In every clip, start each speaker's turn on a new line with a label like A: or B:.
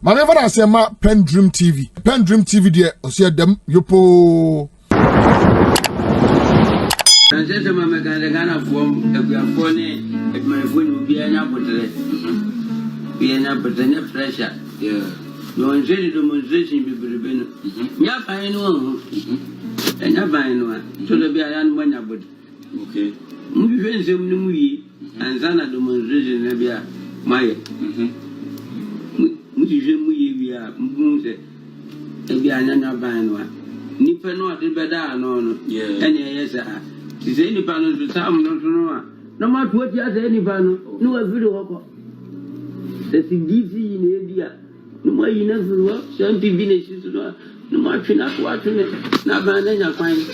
A: Mame fa say ma PENDREAM TV. PENDREAM TV de o se dem yopo.
B: Answer mama Gana form a phone at my phone be an apple. Be an apple pressure. Yeah. No one said demonstration be been. Ya fine one. And ya fine one. So there be a young one about. Okay. Movie some movie and Zana demonstration nebia Maya. We are Muse. Be another band one. Nipper not the better, no. Yeah. And yes, is any panel to some not to know. No matter what you say, any panel, no, a video. That's in DC in India. No more you never work, some divination to do. No more not watching it. Not by then I find.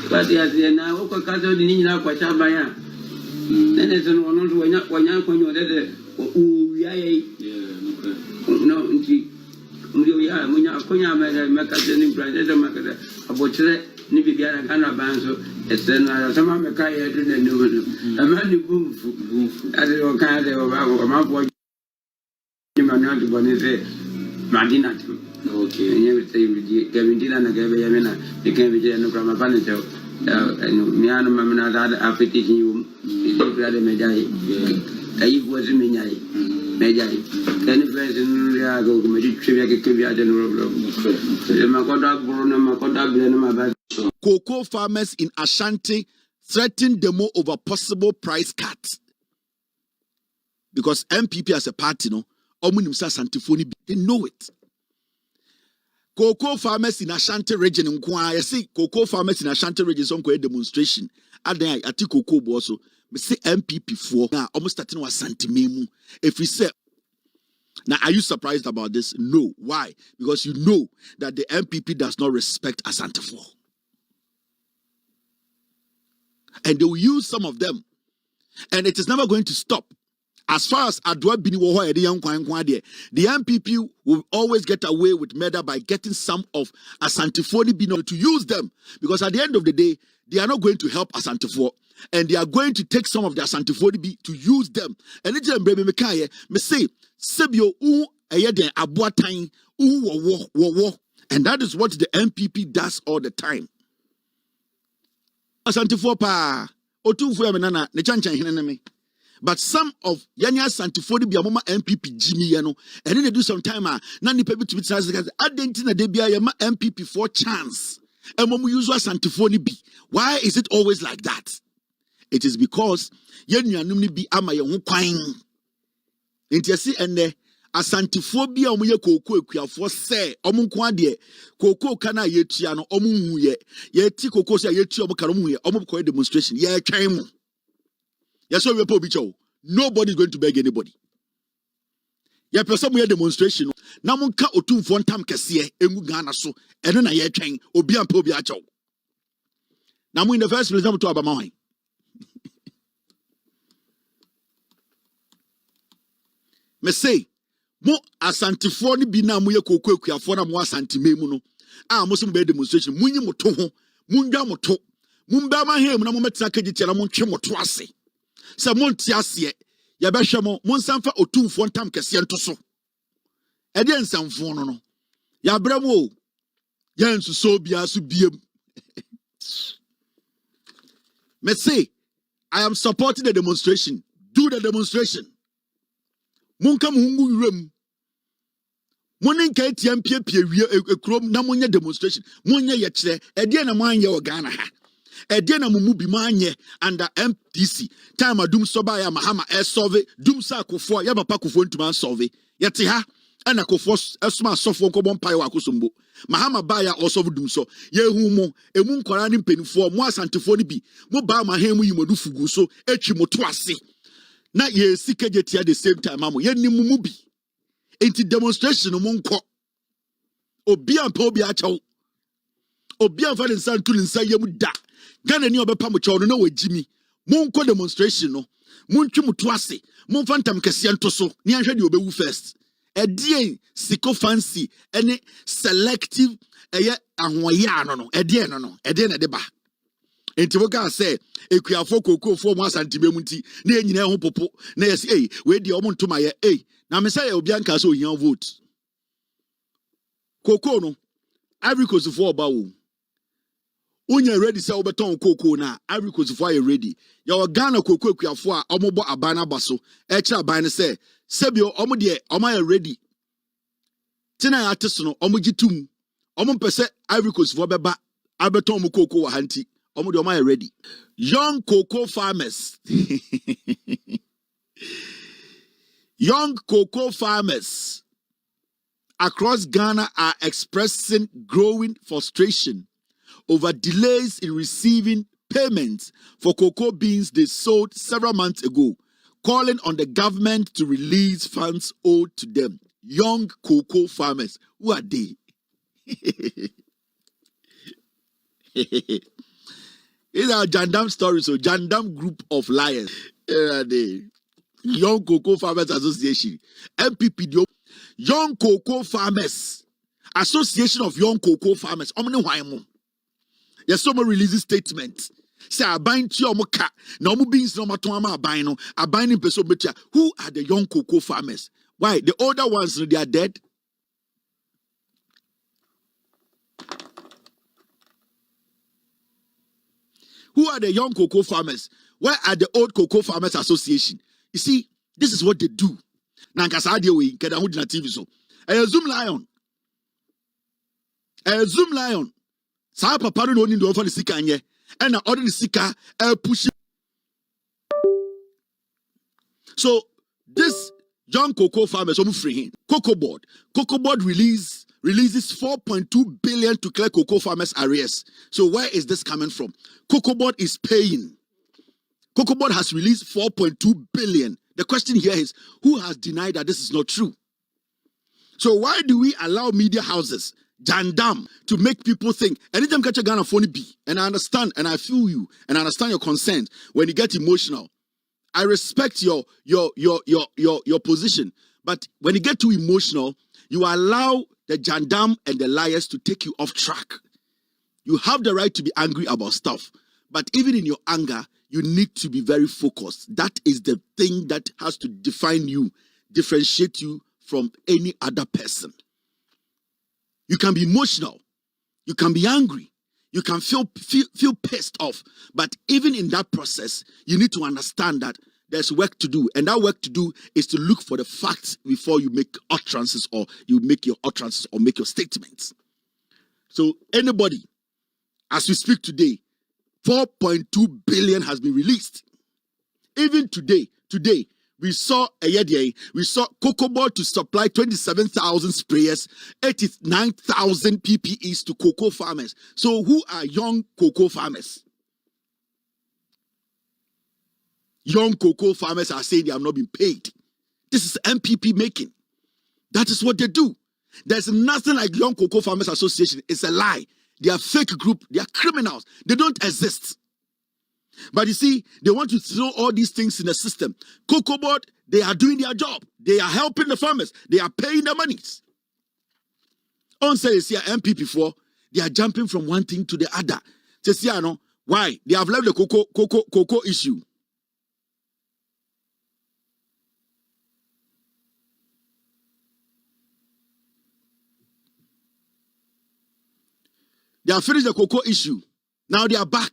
B: But yes, now, what can you need now? What shall buy? Then it's an honor to when you're there. Oh, yeah, no, we are when you're going to make a brother, about Nibia and Banzo, it's some of the Kaya didn't know. A man who boom, as it will kind of my boy. You might not want to say, Madina. Okay, and you would say, Kevin Dylan and Gavin Yamina, the Kevin from a Panacho, and Miana Mamma after teaching you, it's not rather Medai. I was a Minai. Medai. Then the person go to trivia general.
C: Cocoa farmers in Ashanti threaten demo over possible price cuts. Because MPP as a party, no, they know it. Cocoa farmers in Ashanti region, I see cocoa farmers in Ashanti region, some demonstration. I think cocoa also. Me say MPP for now almost starting with Santimemu. If we say now, are you surprised about this? No. Why? Because you know that the MPP does not respect Asante 4. And they will use some of them. And it is never going to stop. As far as Adwa Bini Woho the MPP will always get away with murder by getting some of Asante 4 to use them. Because at the end of the day, they are not going to help Asante 4. And they are going to take some of their Asante 4 to use them. And it's a baby me say, Sebio ayeden abuatain wo. And that is what the MPP does all the time. Asante 4 pa otumfu ya menana ne chanchan hene me. But some of Yanya Asante 4 bi amoma MPP Jimmy yano, and then they do some time na nipa bi to be adenti na de bia ya ma MPP 4 chance. And when we use Asante 4 bi, why is it always like that? It is because yenuanum ni bi ama ye ho kwan. Enti esi enne Asante 4 bi a omoye koko ekuafo se omo nko ade koko kana yetua no omo huye ye ti koko se yetua omo karo huye omo ko demonstration ye twan mu. Yes, so we po bi chow. Nobody is going to beg anybody. Ye person mo demonstration na mo nka otumfo ntam kese engu Ghana so eno na ye twan obi ampa obi a chow. Na mo in the first place na mo to abama. Me say, mo Asante 4 ni bi na mo ye koko ekuafo na mo Asante memu no. Mo so be demonstration, munyi mo to ho, mundwa mo to. Mumba ma hem na mo metra kaji tia na mo ntwe mo to ase. Se mo ntia ase, ye be hwe mo nsamfa otumfo ntam kese nto so. E de nsamfo no. Ya bra mo. Ya nsuso bia so biem. Me say, I am supporting the demonstration. Do the demonstration. Munka mungu yurem. Munin ka etiam pie ekrom na munye demonstration. Munye ye kire. Ede na manye o Ghana ha. Ede na mumu bi manye under MTC. Time adum soba ya Mahama solve dum sa akofo ya papa akofo ntuma solve. Yete ha ana akofo esoma sofo nkobon pai wa akosombo. Mahama ba ya solve dum so. Ye hu mo emu nkora ni mpenifo mo asantefo ni bi. Mo ba mahemu yimodu fugu so etwi moto ase. Na ye sikeje at the same time amo ye ni mumu bi enti demonstration mo nko obi ampa obi a chaw obi amfa den san tu nsa yem da Ghana ni obepa mo chaw no na wagimi mo nko demonstration no mo ntwi mo to ase mo mfa ntam kese nto so ni anhwe de obewu first edie siko fancy any selective eye ahoya no edie na de ba. Enti woka say ekuafo kokofo mo Asante memu nti na enyina ho popo na yes we di omo ntoma ye na me say obi anka so ohia vote Cocoa no. Ivory Coast for about Unya ready say obeton cocoa na Ivory Coast for you ready. Your Ghana cocoa for omobo abana baso. Echa abana say Sebio omo de omo ready. Tina artist no omo gitum. Omo pese Ivory Coast for beba abeton mu cocoa wa hanti. Omo de omo ready. Young cocoa farmers. Young cocoa farmers across Ghana are expressing growing frustration over delays in receiving payments for cocoa beans they sold several months ago, calling on the government to release funds owed to them. Young cocoa farmers, who are they? These are Jandam stories, so Jandam group of liars. Here are they. Young Cocoa Farmers Association, MPP, Young Cocoa Farmers Association of Young Cocoa Farmers. Yes, someone releases statement. Say I bind to your moka. No more beans no matoma abino. I bind in person. Who are the young cocoa farmers? Why the older ones they are dead? Who are the young cocoa farmers? Where are the old cocoa farmers association? You see, this is what they do. Nankasadi we keda hu na TV so. A Zoom lion. A Zoom lion. Sa papa no ni do for the sika anye. And na order the sika push. So this young cocoa farmers free Cocoa Board. Cocoa Board releases 4.2 billion to clear cocoa farmers arrears. So where is this coming from? Cocoa Board is paying. Cocoa Board has released 4.2 billion. The question here is, who has denied that this is not true? So why do we allow media houses, Jandam, to make people think anytime catch a Ghana phone be? And I understand, and I feel you, and I understand your concern when you get emotional. I respect your position, but when you get too emotional, you allow the Jandam and the liars to take you off track. You have the right to be angry about stuff, but even in your anger, you need to be very focused. That is the thing that has to define you, differentiate you from any other person. You can be emotional, you can be angry, you can feel pissed off, but even in that process, you need to understand that there's work to do, and that work to do is to look for the facts before you make utterances or you make your utterances or make your statements. So anybody, as we speak today, 4.2 billion has been released. Even today, we saw Cocoa Board to supply 27,000 sprayers, 89,000 PPEs to cocoa farmers. So who are young cocoa farmers? Young cocoa farmers are saying they have not been paid. This is MPP making. That is what they do. There's nothing like Young Cocoa Farmers Association. It's a lie. They are fake group. They are criminals. They don't exist. But you see, they want to throw all these things in the system. Cocoa Board, they are doing their job. They are helping the farmers. They are paying the monies. On say here MPP for they are jumping from one thing to the other. Say why? They have left the cocoa issue. They have finished the cocoa issue. Now they are back.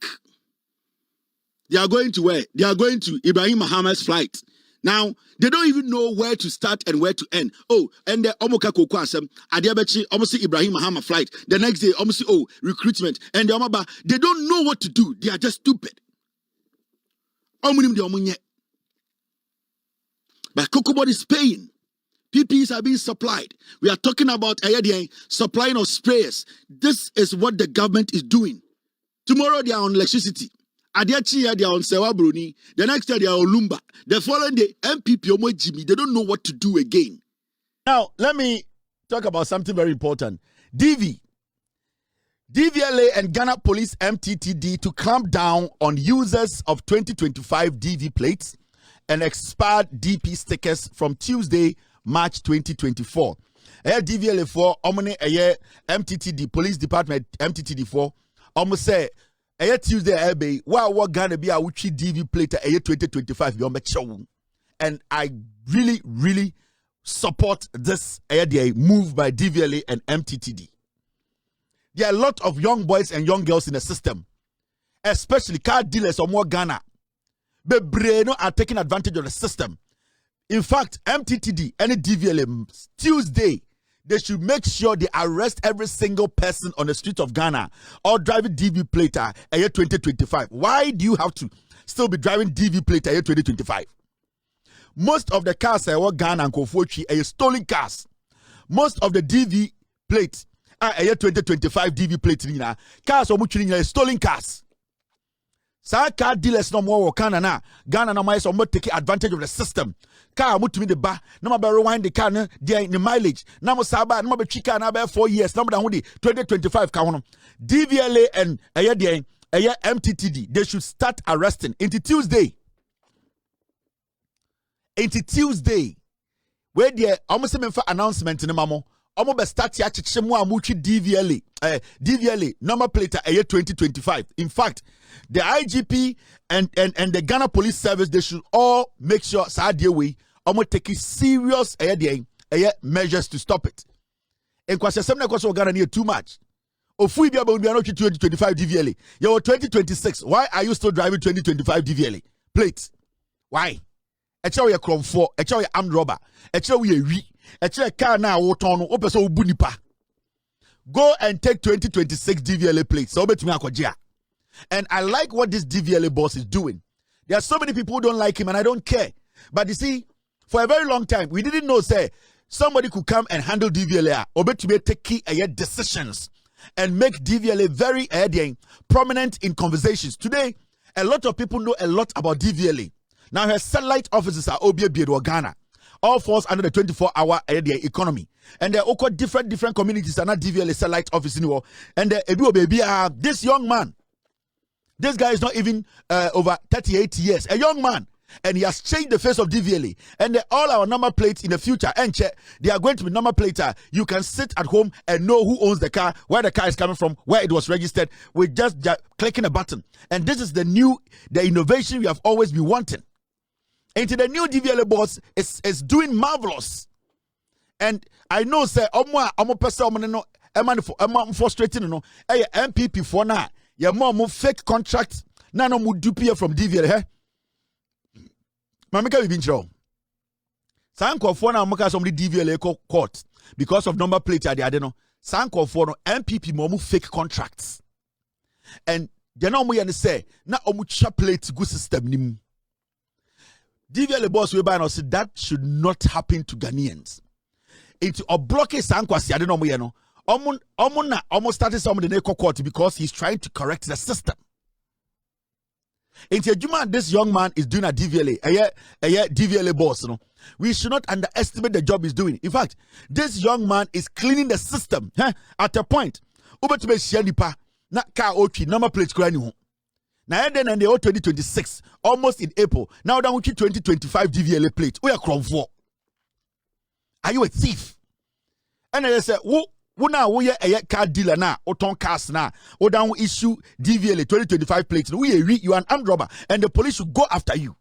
C: They are going to where? They are going to Ibrahim Mahama's flight. Now, they don't even know where to start and where to end. Oh, and the Omoka Cocoa Asem, Adiabechi, almost Ibrahim Mahama flight. The next day, almost recruitment. And the Omaba, they don't know what to do. They are just stupid. But Cocoa Board is paying. PPEs are being supplied. We are talking about supplying of sprayers. This is what the government is doing. Tomorrow they are on electricity. Adiachi they are on Sewa Bruni. The next day they are on Lumba. The following day, MPP Jimmy, they don't know what to do again.
D: Now, let me talk about something very important. DVLA and Ghana Police MTTD to clamp down on users of 2025 DV plates and expired DP stickers from Tuesday, March 2024. DVLA for MTTD Police Department MTTD4 almost say Tuesday what Ghana be a DV plate 2025 and I really support this move by DVLA and MTTD. There are a lot of young boys and young girls in the system, especially car dealers or more Ghana. But Breno are taking advantage of the system. In fact, MTTD and DVLA Tuesday, they should make sure they arrest every single person on the street of Ghana or driving DV plate a year 2025. Why do you have to still be driving DV plate a year 2025? Most of the cars are Ghana and Kofochi are stolen cars. Most of the DV plates are a year 2025 DV plates. Cars are stolen cars. Sa car dealers no more Ghana na Ghana na more taking advantage of the system. Car mutumi the ba no ma rewind the car na the mileage na mo saba na ma be chika na be 4 years na mo da ho 2025 ka ho. DVLA and MTTD, they should start arresting into Tuesday. Where the almost for announcement in the mamo almost be start ya chichemu amuchi DVLA number plate a year 2025. In fact, the IGP and the Ghana Police Service, they should all make sure Sadia way almost take serious measures to stop it. And because some Ghana need too much. If we be about 2025 DVLA, you're 2026. Why are you still driving 2025 DVLA plates? Why? Echa we crom for, echa we armed robber, echa we echa car na wotono, opeso ubunipa. Go and take 2026 DVLA plates. So bet me akojia. And I like what this DVLA boss is doing. There are so many people who don't like him, and I don't care. But you see, for a very long time, we didn't know, say, somebody could come and handle DVLA, or bet to take key decisions and make DVLA very prominent in conversations. Today, a lot of people know a lot about DVLA. Now, her satellite offices are Obia Ghana. All falls under the 24-hour economy. And there are also different communities are not DVLA satellite office anymore. And this young man, this guy is not even over 38 years, a young man. And he has changed the face of DVLA. And all our number plates in the future, and they are going to be number plates. You can sit at home and know who owns the car, where the car is coming from, where it was registered, with just clicking a button. And this is the innovation we have always been wanting. And the new DVLA boss is doing marvelous. And I know, say, I'm a person, I'm frustrating, no, MPP for now. Your mom fake contract, no more dupia from DVLA. Mamika we been show. Sanko for now, Maka somebody DVLA court because of number plate. I don't know. Sanko for MPP momu fake contracts, and they know me and say na omu plate good system nim. DVLA boss we buy and say that should not happen to Ghanaians. Into a blockade Sanko I don't know me no. Almost started some of the court because he's trying to correct the system. Into Juma, this young man is doing a DVLA, a DVLA boss. You know? We should not underestimate the job he's doing. In fact, this young man is cleaning the system at a point. Uber to be Shianipa, not car ochi, number plates granny. Now then and the 2026, almost in April. Now down with 2025 DVLA plate. We are crown for. Are you a thief? And they say, Wuna we a car dealer na oton cars na o down issue DVLA 2025 plates. You are an armed robber and the police should go after you.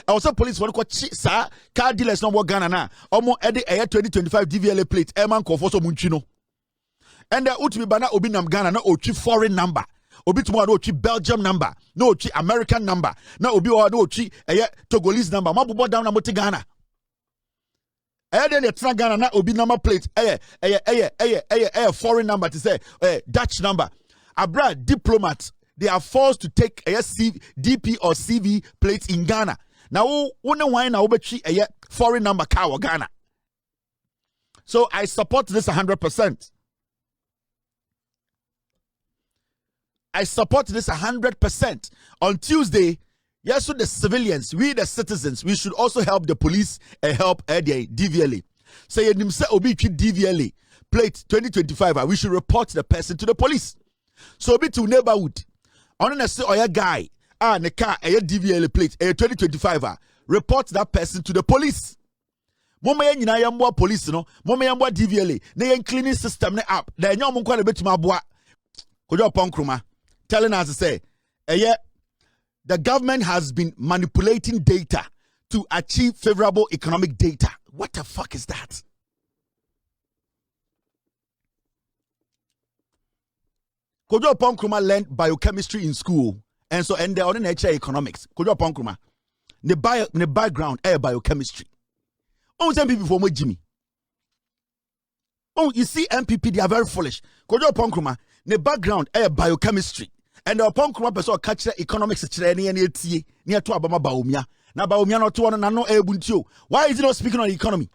D: Also police want to sir car dealers no more Ghana na omo ede a 2025 DVLA plate e man kofoso munchino. And the ultimate bana obi nam Ghana na ochi foreign number. Obi tumo no ochi Belgium number, no ochi American number, na obi o no ochi Togolese number. Mabubo down na moti Ghana. Then the Ghana na obi number plate foreign number to say Dutch number. Abra diplomats, they are forced to take a DP or CV plates in Ghana. Now why na obechi foreign number car Ghana. So I support this 100%. I support this 100%. On Tuesday, yes, so the civilians, we the citizens, we should also help the police and help the DVLA. Say so, nimse obi DVLA plate 2025. We should report the person to the police. So be to neighborhood. Honestly, or a guy, the car a DVLA plate 2025. Report that person to the police. Mama yanyina yambo police no. Mama yambo DVLA. Na yen cleaning system ne app. Da nyom nkwa na betima aboa. Kojo ponkruma telling us to say, the government has been manipulating data to achieve favorable economic data. What the fuck is that? Kojo Ponkruma learned biochemistry in school, and so and they on nature economics. Kojo Ponkruma, the background biochemistry. Oh, some people for Jimmy. Oh, you see, MPP, they are very foolish. Kojo Ponkruma, the background biochemistry, and the Ponkruma person catch the economics near to Abama Baumia. Now Baumia not to one and no ebuntu. Why is he not speaking on the economy?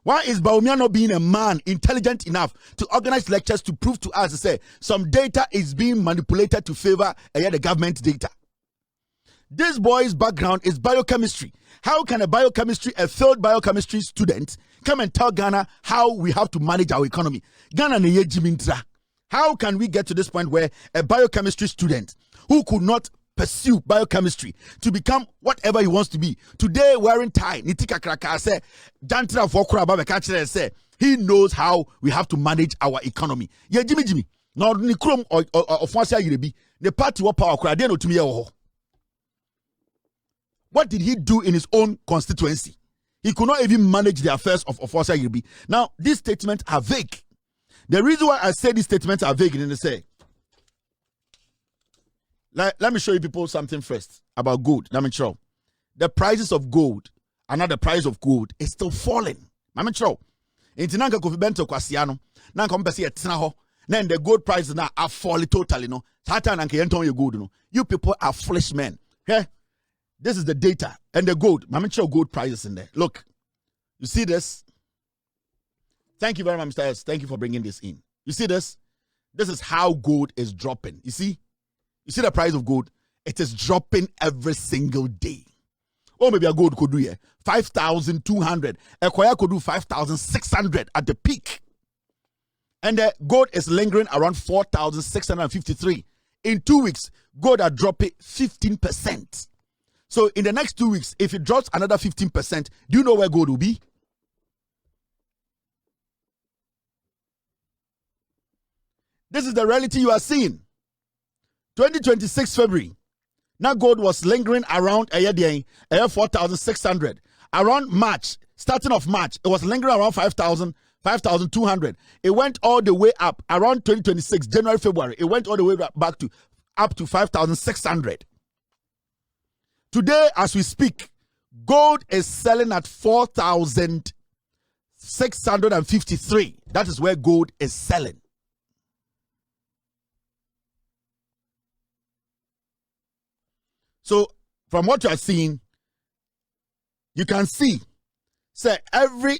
D: Why is Baumia not being a man intelligent enough to organize lectures to prove to us, say, some data is being manipulated to favor the government data? This boy's background is biochemistry. How can a failed biochemistry student come and tell Ghana how we have to manage our economy? Ghana ne jimintra. How can we get to this point where a biochemistry student who could not pursue biochemistry to become whatever he wants to be today wearing tie nitika kraka say jantra fokura ba ka kire say he knows how we have to manage our economy ye jimi na ni krom ofuase ayerebi the party wa power kura dey no tumi ye wo. What did he do in his own constituency? He could not even manage the affairs of ofuase ayerebi. Now these statements are vague. The reason why I say these statements are vague is they say, let me show you people something first about gold. Let me show. The prices of gold, another price of gold is still falling. Let me show. Intinanka kofi bento kwasiano. Nanka mpesi etina ho. Then the gold prices now are falling totally. No. Satan nanka yenton your gold. No. You people are foolish men. Okay? This is the data and the gold. Let me show gold prices in there. Look. You see this? Thank you very much, Mr. S. Thank you for bringing this in. You see this? This is how gold is dropping. You see? You see the price of gold? It is dropping every single day. Oh, maybe a gold could do here 5,200. A koya could do 5,600 at the peak. And the gold is lingering around 4,653. In 2 weeks, gold are dropping 15%. So in the next 2 weeks, if it drops another 15%, do you know where gold will be? This is the reality you are seeing. 2026 February. Now gold was lingering around 4,600. Around March, starting of March, it was lingering around 5,000, 5,200. It went all the way up around 2026, January, February. It went all the way back to up to 5,600. Today, as we speak, gold is selling at 4,653. That is where gold is selling. So, from what you are seeing, you can see, say every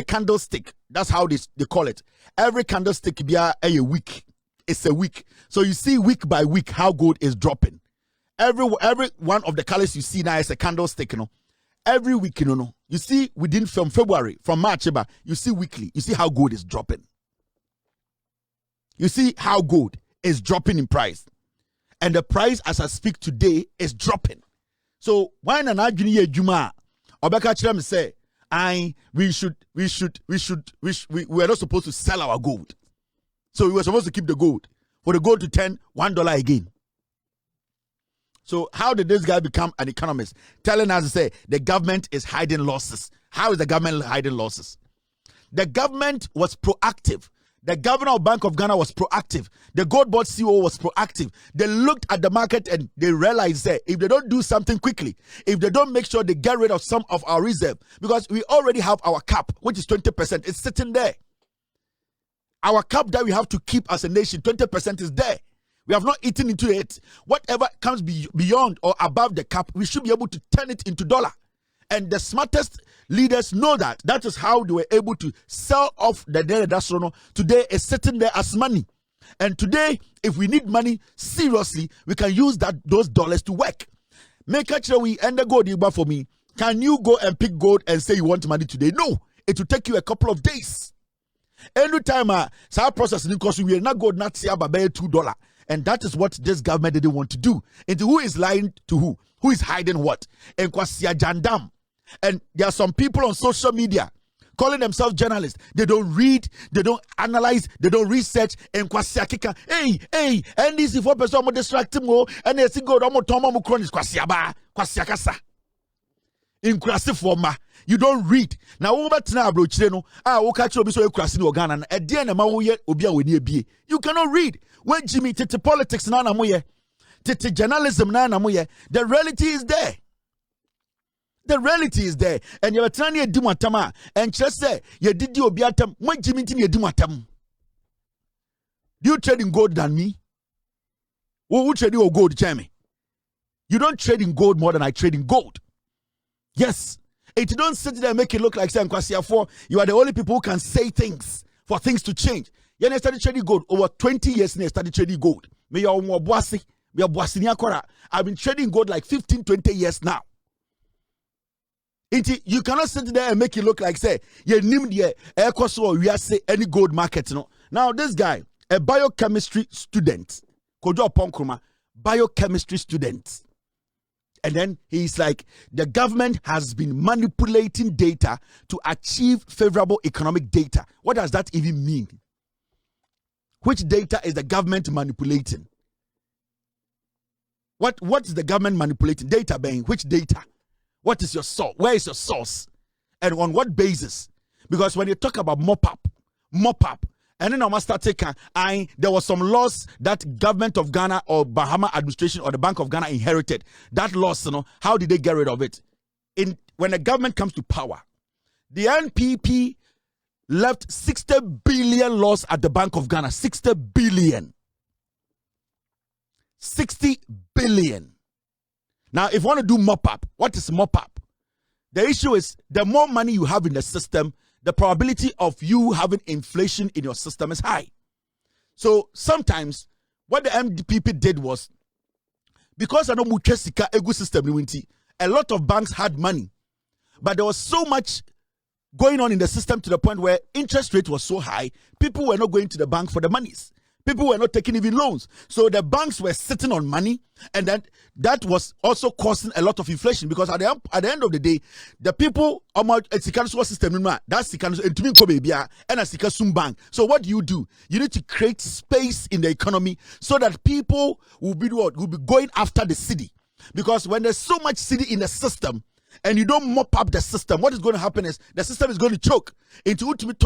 D: candlestick. That's how they call it. Every candlestick be a week. It's a week. So you see week by week how gold is dropping. Every one of the colors you see now is a candlestick, you know. Every week, you know. You see within from February, from March, you see weekly. You see how gold is dropping. You see how gold is dropping in price, and the price as I speak today is dropping. So why na junior juma obeka chira me say we were not supposed to sell our gold, so we were supposed to keep the gold for the gold to turn $1 again. So how did this guy become an economist, telling us to say the government is hiding losses? How is the government hiding losses? The government was proactive. The governor of Bank of Ghana was proactive. The gold board CEO was proactive. They looked at the market and they realized that if they don't do something quickly, if they don't make sure they get rid of some of our reserve, because we already have our cap, which is 20%, it's sitting there. Our cap that we have to keep as a nation, 20% is there. We have not eaten into it. Whatever comes beyond or above the cap, we should be able to turn it into dollar. And the smartest leaders know that. That is how they were able to sell off the Dasrono. Today is sitting there as money. And today, if we need money seriously, we can use those dollars to work. Make sure we end the gold for me. Can you go and pick gold and say you want money today? No. It will take you a couple of days. Every time our process because we will not go not see about $2. And that is what this government didn't want to do. And who is lying to who? Who is hiding what? And Kwasia Jandam. And there are some people on social media calling themselves journalists. They don't read, they don't analyze, they don't research. And kwasiakika, hey, and this is for person mo distract mo, and they say go domo tomo mo chronis kwasiakasa. In krasi forma, you don't read. Now over tina abrochire no, catch obi so e krasi ni Ghana na e de na ma wo ye obi a weni ebie. You cannot read. When Jimmy tete politics na mo ye, tete journalism na mo ye, the reality is there. The reality is there. And you are trying to do matama and just say you did your biatam. When Jimmy you do matam. Do you trade in gold than me? Who trade your gold, Jamie? You don't trade in gold more than I trade in gold. Yes. It don't sit there and make it look like you are the only people who can say things for things to change. You started trading gold over 20 years. You started trading gold. I've been trading gold like 15, 20 years now. You cannot sit there and make it look like say you name the we are say any gold market. No. Now this guy, a biochemistry student, Kojo Ponkruma, biochemistry student. And then he's like, the government has been manipulating data to achieve favorable economic data. What does that even mean? Which data is the government manipulating? What is the government manipulating? Data being which data? What is your source? Where is your source? And on what basis? Because when you talk about mop up, and then I must start taking, there was some laws that government of Ghana or Mahama administration or the Bank of Ghana inherited. That loss, how did they get rid of it? When the government comes to power, the NPP left 60 billion loss at the Bank of Ghana. 60 billion. 60 billion. Now, if you want to do mop up, what is mop up? The issue is the more money you have in the system, the probability of you having inflation in your system is high. So sometimes what the MDPP did was, because I know Y3ka egu system, a lot of banks had money, but there was so much going on in the system to the point where interest rate was so high, people were not going to the bank for the monies. People were not taking even loans. So the banks were sitting on money, and that was also causing a lot of inflation, because at the end of the day, the people system bank. So what do? You need to create space in the economy so that people will be going after the city. Because when there's so much city in the system and you don't mop up the system, what is going to happen is the system is going to choke into ultimate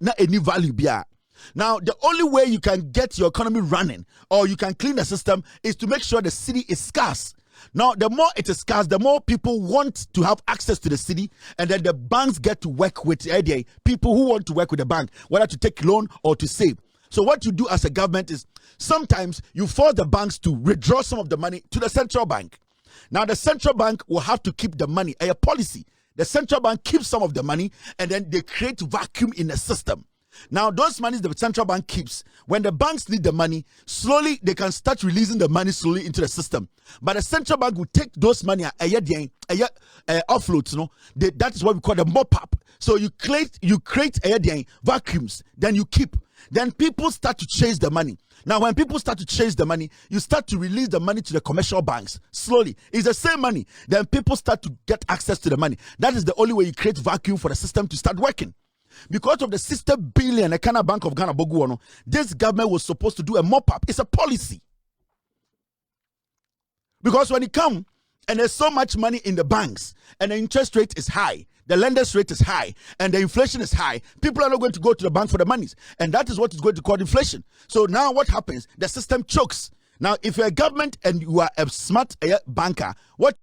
D: na any value biya. Now, the only way you can get your economy running or you can clean the system is to make sure the city is scarce. Now, the more it is scarce, the more people want to have access to the city, and then the banks get to work with people who want to work with the bank, whether to take loan or to save. So what you do as a government is sometimes you force the banks to withdraw some of the money to the central bank. Now, the central bank will have to keep the money, a policy. The central bank keeps some of the money, and then they create vacuum in the system. Now, those monies the central bank keeps, when the banks need the money, slowly they can start releasing the money slowly into the system. But the central bank will take those money offloads. That is what we call the mop up. So you create vacuums, then you keep. Then people start to chase the money. Now, when people start to chase the money, you start to release the money to the commercial banks slowly. It's the same money. Then people start to get access to the money. That is the only way you create vacuum for the system to start working. Because of the 60 billion the Ghana Bank of Ghana Boguano, this government was supposed to do a mop-up. It's a policy. Because when it comes and there's so much money in the banks and the interest rate is high, the lender's rate is high, and the inflation is high, people are not going to go to the bank for the monies. And that is what is going to cause inflation. So now what happens? The system chokes. Now, if you're a government and you are a smart banker, what